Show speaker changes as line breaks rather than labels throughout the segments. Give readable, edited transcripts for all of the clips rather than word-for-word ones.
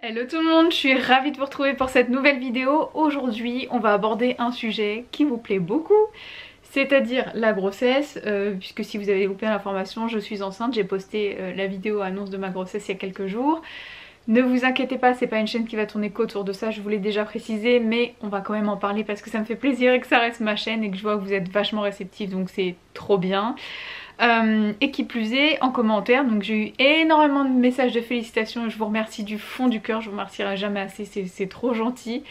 Hello tout le monde, je suis ravie de vous retrouver pour cette nouvelle vidéo. Aujourd'hui on va aborder un sujet qui vous plaît beaucoup, c'est-à-dire la grossesse, puisque si vous avez loupé l'information, je suis enceinte, j'ai posté la vidéo annonce de ma grossesse il y a quelques jours. Ne vous inquiétez pas, c'est pas une chaîne qui va tourner qu'autour de ça, je vous l'ai déjà précisé, mais on va quand même en parler parce que ça me fait plaisir et que ça reste ma chaîne et que je vois que vous êtes vachement réceptifs, donc c'est trop bien. Et qui plus est, en commentaire, donc j'ai eu énormément de messages de félicitations et je vous remercie du fond du cœur, je vous remercierai jamais assez, c'est trop gentil.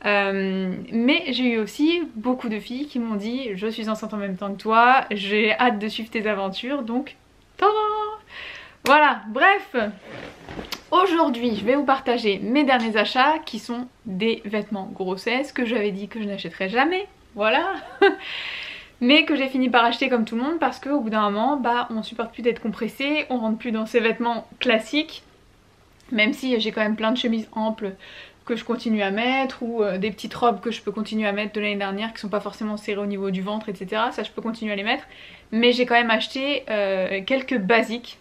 Mais j'ai eu aussi beaucoup de filles qui m'ont dit je suis enceinte en même temps que toi, j'ai hâte de suivre tes aventures, donc tada! Voilà, bref, aujourd'hui je vais vous partager mes derniers achats qui sont des vêtements grossesse que j'avais dit que je n'achèterais jamais, voilà. Mais que j'ai fini par acheter comme tout le monde parce qu'au bout d'un moment, on supporte plus d'être compressé, on rentre plus dans ces vêtements classiques, même si j'ai quand même plein de chemises amples que je continue à mettre ou des petites robes que je peux continuer à mettre de l'année dernière qui sont pas forcément serrées au niveau du ventre, etc. Ça je peux continuer à les mettre, mais j'ai quand même acheté quelques basiques.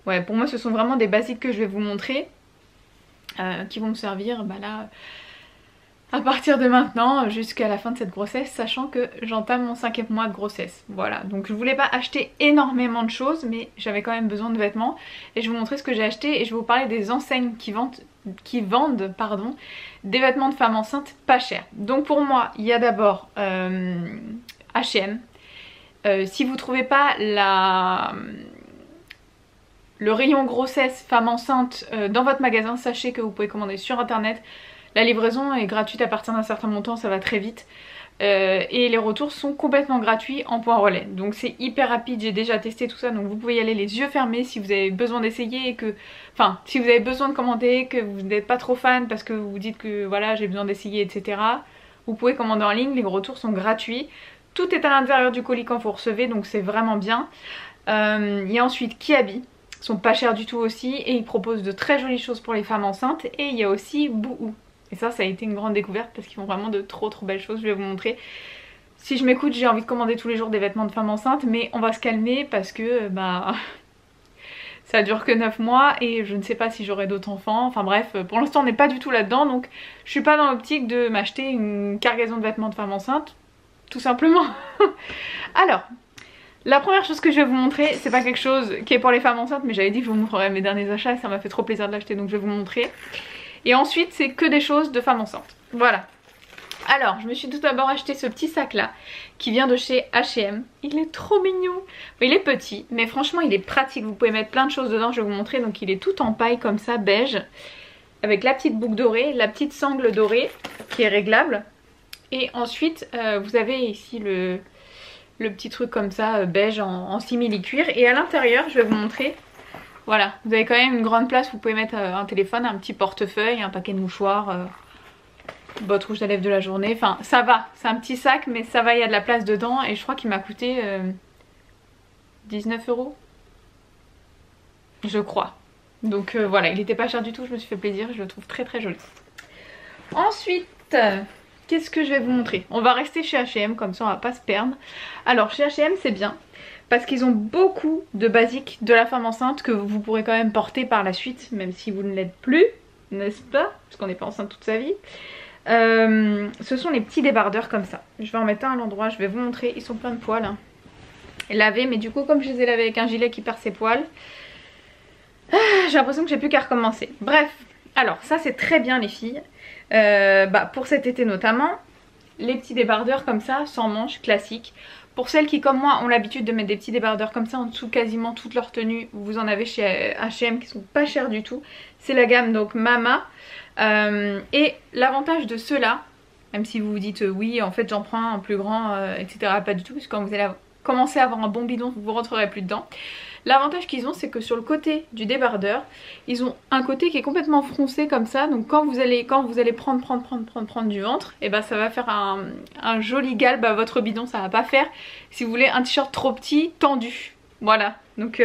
Ouais, pour moi ce sont vraiment des basiques que je vais vous montrer qui vont me servir là à partir de maintenant jusqu'à la fin de cette grossesse, sachant que j'entame mon 5e mois de grossesse. Voilà, donc je voulais pas acheter énormément de choses, mais j'avais quand même besoin de vêtements et je vais vous montrer ce que j'ai acheté et je vais vous parler des enseignes qui vendent des vêtements de femmes enceintes pas chers. Donc pour moi il y a d'abord H&M. Si vous trouvez pas le rayon grossesse femme enceinte dans votre magasin, sachez que vous pouvez commander sur internet. La livraison est gratuite à partir d'un certain montant, ça va très vite. Et les retours sont complètement gratuits en point relais. Donc c'est hyper rapide, j'ai déjà testé tout ça, donc vous pouvez y aller les yeux fermés si vous avez besoin d'essayer et que... Enfin, si vous avez besoin de commander, que vous n'êtes pas trop fan parce que vous vous dites que voilà j'ai besoin d'essayer, etc. Vous pouvez commander en ligne, les retours sont gratuits. Tout est à l'intérieur du colis quand vous recevez, donc c'est vraiment bien. Il y a ensuite Kiabi. Ils sont pas chers du tout aussi et ils proposent de très jolies choses pour les femmes enceintes. Et il y a aussi Boohoo. Et ça a été une grande découverte parce qu'ils font vraiment de trop belles choses, je vais vous montrer. Si je m'écoute, j'ai envie de commander tous les jours des vêtements de femme enceinte, mais on va se calmer parce que ça dure que 9 mois et je ne sais pas si j'aurai d'autres enfants. Enfin bref, pour l'instant on n'est pas du tout là-dedans, donc je suis pas dans l'optique de m'acheter une cargaison de vêtements de femme enceinte, tout simplement. Alors, la première chose que je vais vous montrer, c'est pas quelque chose qui est pour les femmes enceintes, mais j'avais dit que je vous montrerais mes derniers achats et ça m'a fait trop plaisir de l'acheter, donc je vais vous montrer. Et ensuite c'est que des choses de femmes enceintes. Voilà. Alors je me suis tout d'abord acheté ce petit sac là qui vient de chez H&M. Il est trop mignon. Il est petit mais franchement il est pratique. Vous pouvez mettre plein de choses dedans, je vais vous montrer. Donc il est tout en paille comme ça, beige. Avec la petite boucle dorée, la petite sangle dorée qui est réglable. Et ensuite vous avez ici le petit truc comme ça beige en simili-cuir. Et à l'intérieur je vais vous montrer. Voilà, vous avez quand même une grande place, vous pouvez mettre un téléphone, un petit portefeuille, un paquet de mouchoirs, botte rouge à lèvres de la journée, enfin ça va, c'est un petit sac mais ça va, il y a de la place dedans et je crois qu'il m'a coûté 19 €, je crois. Donc voilà, il était pas cher du tout, je me suis fait plaisir, je le trouve très joli. Ensuite, qu'est-ce que je vais vous montrer? On va rester chez H&M, comme ça on va pas se perdre. Alors chez H&M c'est bien. Parce qu'ils ont beaucoup de basiques de la femme enceinte que vous pourrez quand même porter par la suite, même si vous ne l'êtes plus, n'est-ce pas? Parce qu'on n'est pas enceinte toute sa vie. Ce sont les petits débardeurs comme ça. Je vais en mettre un à l'endroit, je vais vous montrer. Ils sont pleins de poils. Hein. Lavés, mais du coup comme je les ai lavés avec un gilet qui perd ses poils, j'ai l'impression que j'ai plus qu'à recommencer. Bref, alors ça c'est très bien les filles. Pour cet été notamment, les petits débardeurs comme ça, sans manches, classiques. Pour celles qui comme moi ont l'habitude de mettre des petits débardeurs comme ça en dessous quasiment toutes leurs tenues, vous en avez chez H&M qui sont pas chers du tout. C'est la gamme donc Mama. Et l'avantage de ceux-là, même si vous vous dites oui en fait j'en prends un plus grand etc. Pas du tout, parce que quand vous allez commencer à avoir un bon bidon vous rentrerez plus dedans. L'avantage qu'ils ont c'est que sur le côté du débardeur, ils ont un côté qui est complètement froncé comme ça. Donc quand vous allez prendre du ventre, et ça va faire un joli galbe à votre bidon. Ça va pas faire, si vous voulez, un t-shirt trop petit, tendu. Voilà, donc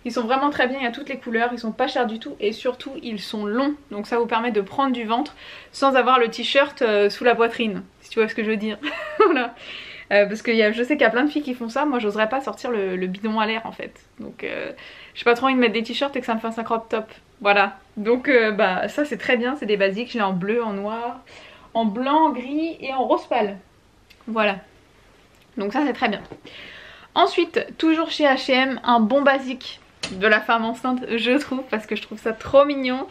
ils sont vraiment très bien, il y a toutes les couleurs, ils sont pas chers du tout. Et surtout ils sont longs, donc ça vous permet de prendre du ventre sans avoir le t-shirt sous la poitrine, si tu vois ce que je veux dire. Voilà. Parce que je sais qu'il y a plein de filles qui font ça, moi j'oserais pas sortir le bidon à l'air en fait. Donc j'ai pas trop envie de mettre des t-shirts et que ça me fasse un crop top. Voilà, donc bah ça c'est très bien, c'est des basiques, je l'ai en bleu, en noir, en blanc, en gris et en rose pâle. Voilà, donc ça c'est très bien. Ensuite, toujours chez H&M, un bon basique de la femme enceinte, je trouve, parce que je trouve ça trop mignon.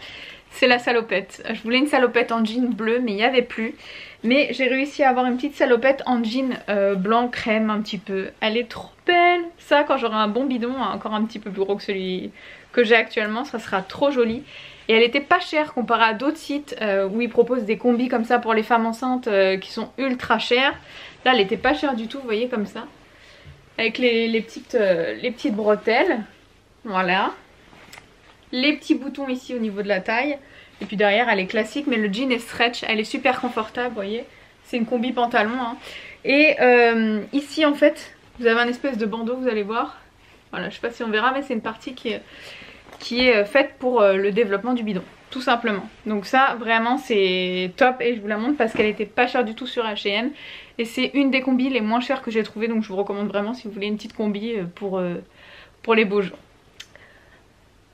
C'est la salopette. Je voulais une salopette en jean bleu, mais il n'y avait plus. Mais j'ai réussi à avoir une petite salopette en jean blanc crème un petit peu. Elle est trop belle. Ça, quand j'aurai un bon bidon, encore un petit peu plus gros que celui que j'ai actuellement, ça sera trop joli. Et elle était pas chère comparée à d'autres sites où ils proposent des combis comme ça pour les femmes enceintes qui sont ultra chères. Là, elle était pas chère du tout, vous voyez, comme ça. Avec les petites bretelles. Voilà. Les petits boutons ici au niveau de la taille. Et puis derrière elle est classique, mais le jean est stretch, elle est super confortable, vous voyez. C'est une combi pantalon hein. Et ici en fait vous avez un espèce de bandeau, vous allez voir. Voilà, je sais pas si on verra, mais c'est une partie qui est faite pour le développement du bidon, tout simplement. Donc ça vraiment c'est top et je vous la montre parce qu'elle était pas chère du tout sur H&M. Et c'est une des combis les moins chères que j'ai trouvées, donc je vous recommande vraiment si vous voulez une petite combi pour les beaux jours.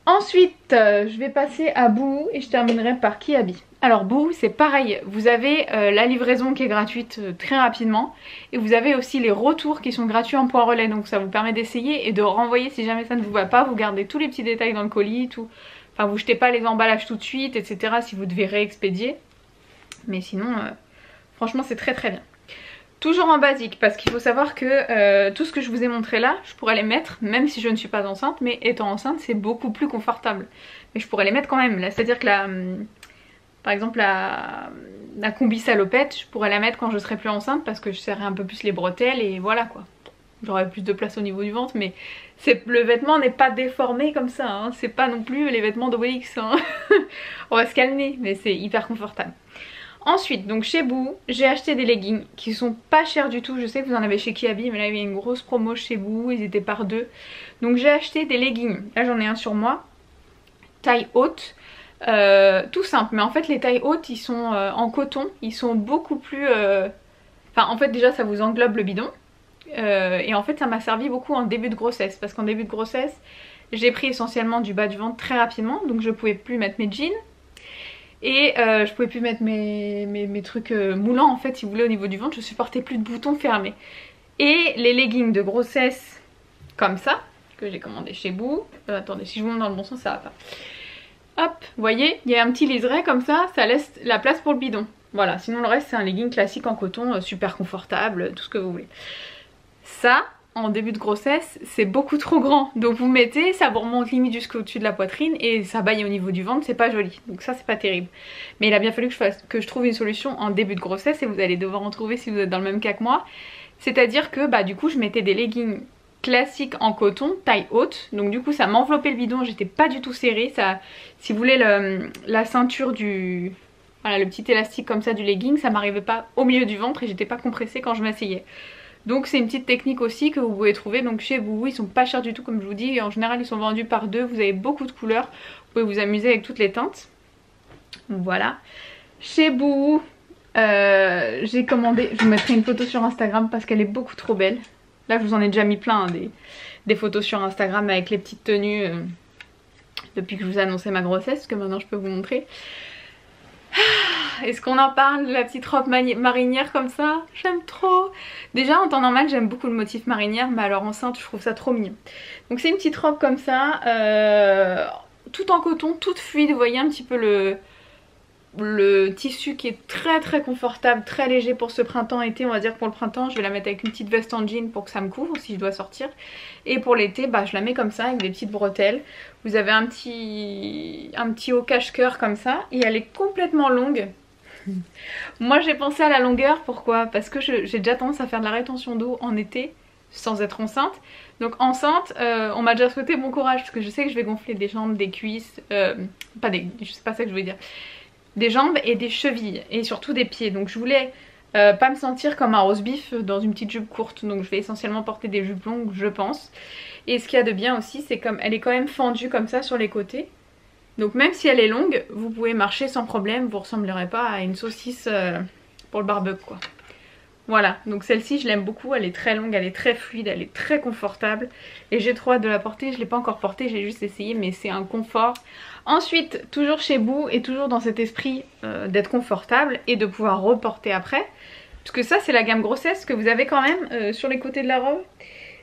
Ensuite, je vais passer à Boohoo et je terminerai par Kiabi. Alors Boohoo c'est pareil, vous avez la livraison qui est gratuite très rapidement et vous avez aussi les retours qui sont gratuits en point relais, donc ça vous permet d'essayer et de renvoyer si jamais ça ne vous va pas, vous gardez tous les petits détails dans le colis, tout. Enfin vous jetez pas les emballages tout de suite etc si vous devez réexpédier, mais sinon franchement c'est très très bien. Toujours en basique parce qu'il faut savoir que tout ce que je vous ai montré là, je pourrais les mettre même si je ne suis pas enceinte, mais étant enceinte c'est beaucoup plus confortable. Mais je pourrais les mettre quand même, là c'est à dire que par exemple la combi salopette, je pourrais la mettre quand je serai plus enceinte parce que je serrerai un peu plus les bretelles et voilà quoi. J'aurai plus de place au niveau du ventre, mais le vêtement n'est pas déformé comme ça, hein. C'est pas non plus les vêtements d'Obélix, hein. On va se calmer, mais c'est hyper confortable. Ensuite, donc chez Boohoo, j'ai acheté des leggings qui sont pas chers du tout. Je sais que vous en avez chez Kiabi, mais là il y avait une grosse promo chez Boohoo, ils étaient par deux. Donc j'ai acheté des leggings, là j'en ai un sur moi, taille haute, tout simple. Mais en fait les tailles hautes, ils sont en coton, ils sont beaucoup plus... Enfin en fait déjà ça vous englobe le bidon. Et en fait ça m'a servi beaucoup en début de grossesse, parce qu'en début de grossesse, j'ai pris essentiellement du bas du ventre très rapidement, donc je pouvais plus mettre mes jeans. Et je pouvais plus mettre mes trucs moulants en fait si vous voulez au niveau du ventre, je supportais plus de boutons fermés. Et les leggings de grossesse comme ça, que j'ai commandé chez Boohoo, attendez si je vous montre dans le bon sens ça va pas. Hop, vous voyez, il y a un petit liseré comme ça laisse la place pour le bidon. Voilà, sinon le reste c'est un legging classique en coton, super confortable, tout ce que vous voulez. Ça, en début de grossesse, c'est beaucoup trop grand. Donc vous mettez, ça vous remonte limite jusqu'au-dessus de la poitrine et ça baille au niveau du ventre, c'est pas joli. Donc ça c'est pas terrible. Mais il a bien fallu que je trouve une solution en début de grossesse et vous allez devoir en trouver si vous êtes dans le même cas que moi. C'est-à-dire que bah du coup je mettais des leggings classiques en coton, taille haute. Donc du coup ça m'enveloppait le bidon, j'étais pas du tout serrée. Ça, si vous voulez la ceinture du... Voilà, le petit élastique comme ça du legging, ça m'arrivait pas au milieu du ventre et j'étais pas compressée quand je m'asseyais. Donc c'est une petite technique aussi que vous pouvez trouver donc chez Boohoo, ils sont pas chers du tout comme je vous dis, en général ils sont vendus par deux, vous avez beaucoup de couleurs, vous pouvez vous amuser avec toutes les teintes. Voilà. Chez Boohoo, j'ai commandé, je vous mettrai une photo sur Instagram parce qu'elle est beaucoup trop belle. Là je vous en ai déjà mis plein hein, des photos sur Instagram avec les petites tenues depuis que je vous ai annoncé ma grossesse, que maintenant je peux vous montrer. Est-ce qu'on en parle de la petite robe marinière comme ça? J'aime trop. Déjà en temps normal j'aime beaucoup le motif marinière, mais alors enceinte je trouve ça trop mignon. Donc c'est une petite robe comme ça, tout en coton, toute fluide, vous voyez un petit peu le tissu qui est très très confortable, très léger pour ce printemps-été. On va dire que pour le printemps je vais la mettre avec une petite veste en jean pour que ça me couvre si je dois sortir. Et pour l'été bah, je la mets comme ça avec des petites bretelles. Vous avez un petit haut cache-cœur comme ça et elle est complètement longue. Moi j'ai pensé à la longueur, pourquoi? Parce que j'ai déjà tendance à faire de la rétention d'eau en été sans être enceinte. Donc enceinte, on m'a déjà souhaité bon courage parce que je sais que je vais gonfler des jambes, des cuisses, c'est pas ça que je voulais dire. Des jambes et des chevilles et surtout des pieds. Donc je voulais pas me sentir comme un roast beef dans une petite jupe courte. Donc je vais essentiellement porter des jupes longues je pense. Et ce qu'il y a de bien aussi c'est comme elle est quand même fendue comme ça sur les côtés. Donc même si elle est longue, vous pouvez marcher sans problème, vous ressemblerez pas à une saucisse pour le barbecue quoi. Voilà, donc celle-ci je l'aime beaucoup, elle est très longue, elle est très fluide, elle est très confortable. Et j'ai trop hâte de la porter, je l'ai pas encore portée, j'ai juste essayé mais c'est un confort. Ensuite, toujours chez Boo et toujours dans cet esprit d'être confortable et de pouvoir reporter après. Parce que ça c'est la gamme grossesse que vous avez quand même sur les côtés de la robe.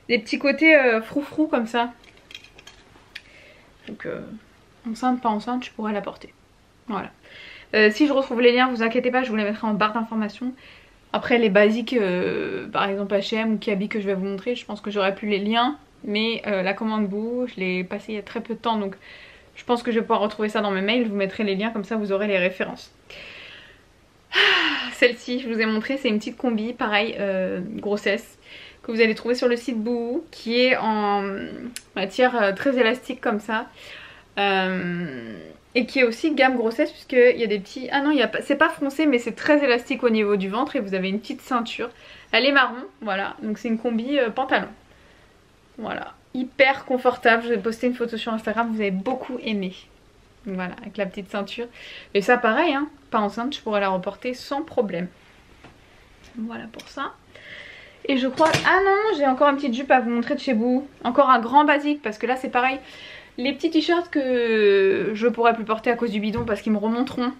Des petits côtés froufrou comme ça. Donc enceinte, pas enceinte, je pourrais la porter. Voilà. Si je retrouve les liens, vous inquiétez pas, je vous les mettrai en barre d'informations. Après les basiques, par exemple H&M ou Kiabi que je vais vous montrer, je pense que j'aurai plus les liens. Mais la commande Boo, je l'ai passée il y a très peu de temps, donc je pense que je vais pouvoir retrouver ça dans mes mails. Je vous mettrai les liens, comme ça vous aurez les références. Celle-ci, je vous ai montré, c'est une petite combi, pareil, grossesse, que vous allez trouver sur le site Boo, qui est en matière très élastique comme ça. Et qui est aussi gamme grossesse, puisqu'il y a des petits... Ah non, c'est pas froncé, mais c'est très élastique au niveau du ventre et vous avez une petite ceinture. Elle est marron, voilà, donc c'est une combi pantalon. Voilà, hyper confortable. Je vais poster une photo sur Instagram, vous avez beaucoup aimé. Voilà, avec la petite ceinture. Et ça pareil, hein, pas enceinte, je pourrais la reporter sans problème. Voilà pour ça. Et je crois... Ah non, j'ai encore une petite jupe à vous montrer de chez Boo. Encore un grand basique, parce que là c'est pareil. Les petits t-shirts que je pourrais plus porter à cause du bidon parce qu'ils me remonteront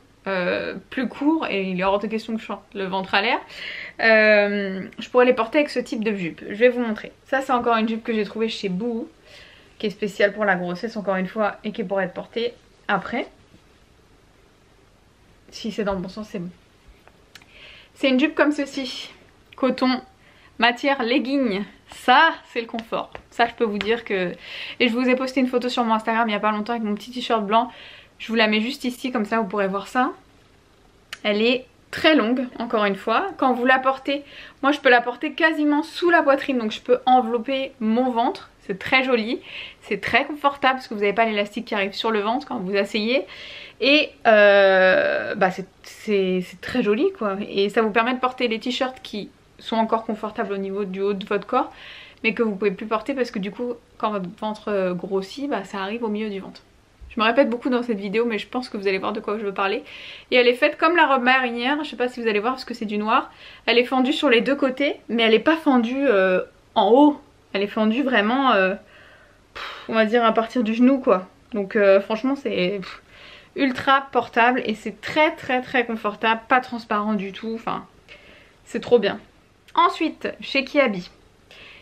plus courts et il est hors de question que je sorte le ventre à l'air. Je pourrais les porter avec ce type de jupe. Je vais vous montrer. Ça c'est encore une jupe que j'ai trouvée chez Boo, qui est spéciale pour la grossesse encore une fois et qui pourrait être portée après. Si c'est dans le bon sens, c'est bon. C'est une jupe comme ceci. Coton, matière legging. Ça c'est le confort. Ça je peux vous dire que... Et je vous ai posté une photo sur mon Instagram il n'y a pas longtemps avec mon petit t-shirt blanc. Je vous la mets juste ici, comme ça vous pourrez voir ça. Elle est très longue, encore une fois. Quand vous la portez, moi je peux la porter quasiment sous la poitrine, donc je peux envelopper mon ventre. C'est très joli, c'est très confortable parce que vous n'avez pas l'élastique qui arrive sur le ventre quand vous vous asseyez. Et bah c'est très joli quoi. Et ça vous permet de porter les t-shirts qui sont encore confortables au niveau du haut de votre corps, mais que vous pouvez plus porter parce que du coup quand votre ventre grossit, bah ça arrive au milieu du ventre. Je me répète beaucoup dans cette vidéo, mais je pense que vous allez voir de quoi je veux parler. Et elle est faite comme la robe marinière, je sais pas si vous allez voir parce que c'est du noir. Elle est fendue sur les deux côtés, mais elle est pas fendue en haut. Elle est fendue vraiment, on va dire à partir du genou quoi. Donc franchement c'est ultra portable et c'est très très très confortable, pas transparent du tout, enfin c'est trop bien. Ensuite, chez Kiabi.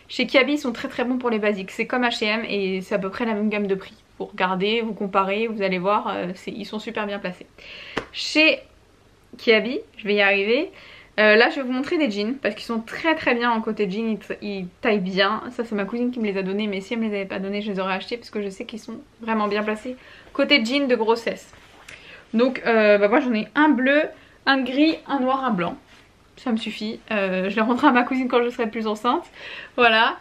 Chez Kiabi, ils sont très très bons pour les basiques. C'est comme H&M et c'est à peu près la même gamme de prix. Vous regardez, vous comparez, vous allez voir, ils sont super bien placés. Chez Kiabi, je vais y arriver. Là, je vais vous montrer des jeans parce qu'ils sont très très bien en côté jean. Ils taillent bien. Ça, c'est ma cousine qui me les a donnés, mais si elle me les avait pas donnés, je les aurais achetés parce que je sais qu'ils sont vraiment bien placés. Côté jean de grossesse. Donc, bah moi, j'en ai un bleu, un gris, un noir, un blanc. Ça me suffit, je les rendrai à ma cousine quand je serai plus enceinte. Voilà,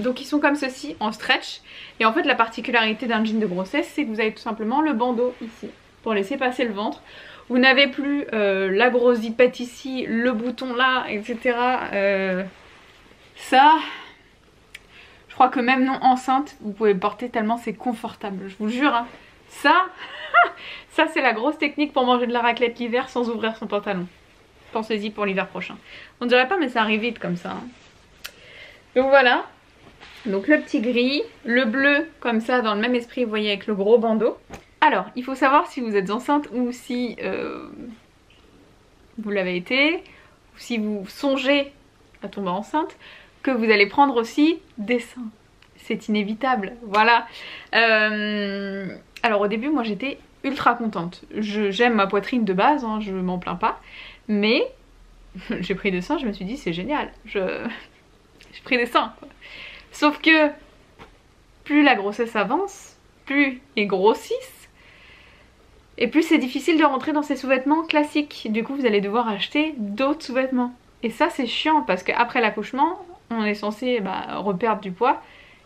donc ils sont comme ceci en stretch. Et en fait la particularité d'un jean de grossesse, c'est que vous avez tout simplement le bandeau ici pour laisser passer le ventre. Vous n'avez plus la grosse zipette ici, le bouton là, etc. Ça, je crois que même non enceinte, vous pouvez le porter tellement c'est confortable, je vous jure. Hein. Ça, ça c'est la grosse technique pour manger de la raclette l'hiver sans ouvrir son pantalon. Pensez-y pour l'hiver prochain. On dirait pas mais ça arrive vite comme ça. Hein. Donc voilà. Donc le petit gris, le bleu comme ça dans le même esprit vous voyez avec le gros bandeau. Alors il faut savoir si vous êtes enceinte ou si vous l'avez été. Ou si vous songez à tomber enceinte. Que vous allez prendre aussi des seins. C'est inévitable. Voilà. Alors au début moi j'étais ultra contente. J'aime ma poitrine de base, hein, je m'en plains pas. Mais j'ai pris des seins, je me suis dit c'est génial, j'ai pris des seins quoi. Sauf que plus la grossesse avance, plus ils grossissent et plus c'est difficile de rentrer dans ces sous-vêtements classiques. Du coup vous allez devoir acheter d'autres sous-vêtements. Et ça c'est chiant parce qu'après l'accouchement on est censé reperdre du poids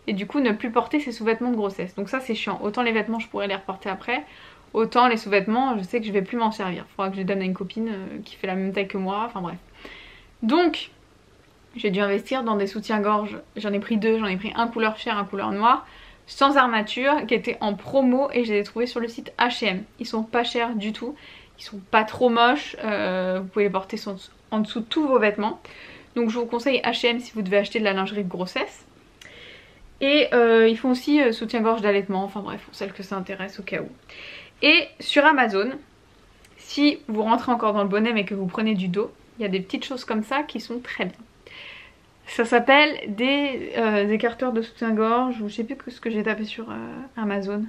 et du coup ne plus porter ces sous-vêtements de grossesse. Donc ça c'est chiant, autant les vêtements je pourrais les reporter après. Autant les sous-vêtements, je sais que je vais plus m'en servir. Il faudra que je les donne à une copine qui fait la même taille que moi, enfin bref. Donc, j'ai dû investir dans des soutiens-gorge. J'en ai pris deux, j'en ai pris un couleur chair, un couleur noire, sans armature, qui étaient en promo et je les ai trouvés sur le site H&M. Ils sont pas chers du tout, ils sont pas trop moches, vous pouvez les porter en dessous de tous vos vêtements. Donc je vous conseille H&M si vous devez acheter de la lingerie de grossesse. Et ils font aussi soutien-gorge d'allaitement, enfin bref, pour celles que ça intéresse au cas où. Et sur Amazon, si vous rentrez encore dans le bonnet mais que vous prenez du dos, il y a des petites choses comme ça qui sont très bien. Ça s'appelle des écarteurs de soutien-gorge, ou je sais plus ce que j'ai tapé sur Amazon.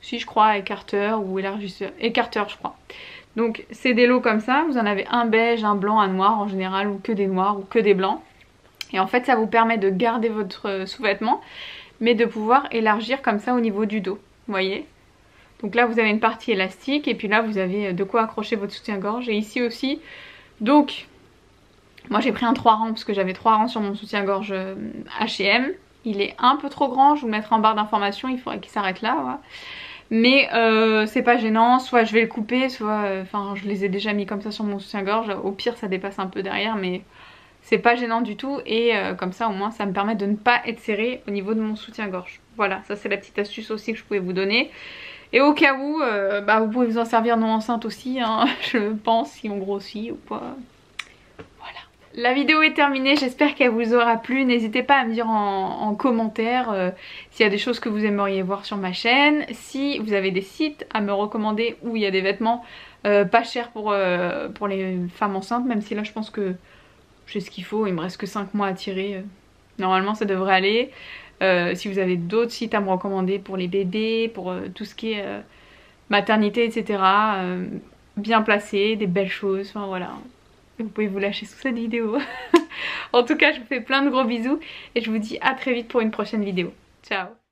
Si, je crois, écarteur ou élargisseur. Écarteur, je crois. Donc c'est des lots comme ça, vous en avez un beige, un blanc, un noir en général, ou que des noirs ou que des blancs. Et en fait ça vous permet de garder votre sous-vêtement, mais de pouvoir élargir comme ça au niveau du dos, vous voyez. Donc là vous avez une partie élastique et puis là vous avez de quoi accrocher votre soutien-gorge. Et ici aussi, donc moi j'ai pris un 3 rangs parce que j'avais 3 rangs sur mon soutien-gorge H&M. Il est un peu trop grand, je vous le mettrai en barre d'informations, il faudrait qu'il s'arrête là, ouais. Mais c'est pas gênant, soit je vais le couper, soit enfin je les ai déjà mis comme ça sur mon soutien-gorge. Au pire ça dépasse un peu derrière, mais c'est pas gênant du tout. Et comme ça au moins ça me permet de ne pas être serré au niveau de mon soutien-gorge. Voilà, ça c'est la petite astuce aussi que je pouvais vous donner. Et au cas où, vous pouvez vous en servir non enceinte aussi, hein, je pense, si on grossit ou quoi. La vidéo est terminée, j'espère qu'elle vous aura plu. N'hésitez pas à me dire en commentaire s'il y a des choses que vous aimeriez voir sur ma chaîne. Si vous avez des sites à me recommander où il y a des vêtements pas chers pour les femmes enceintes. Même si là je pense que j'ai ce qu'il faut, il me reste que 5 mois à tirer. Normalement ça devrait aller. Si vous avez d'autres sites à me recommander pour les bébés, pour tout ce qui est maternité, etc. Bien placés, des belles choses, enfin voilà. Vous pouvez vous lâcher sous cette vidéo. En tout cas, je vous fais plein de gros bisous et je vous dis à très vite pour une prochaine vidéo. Ciao!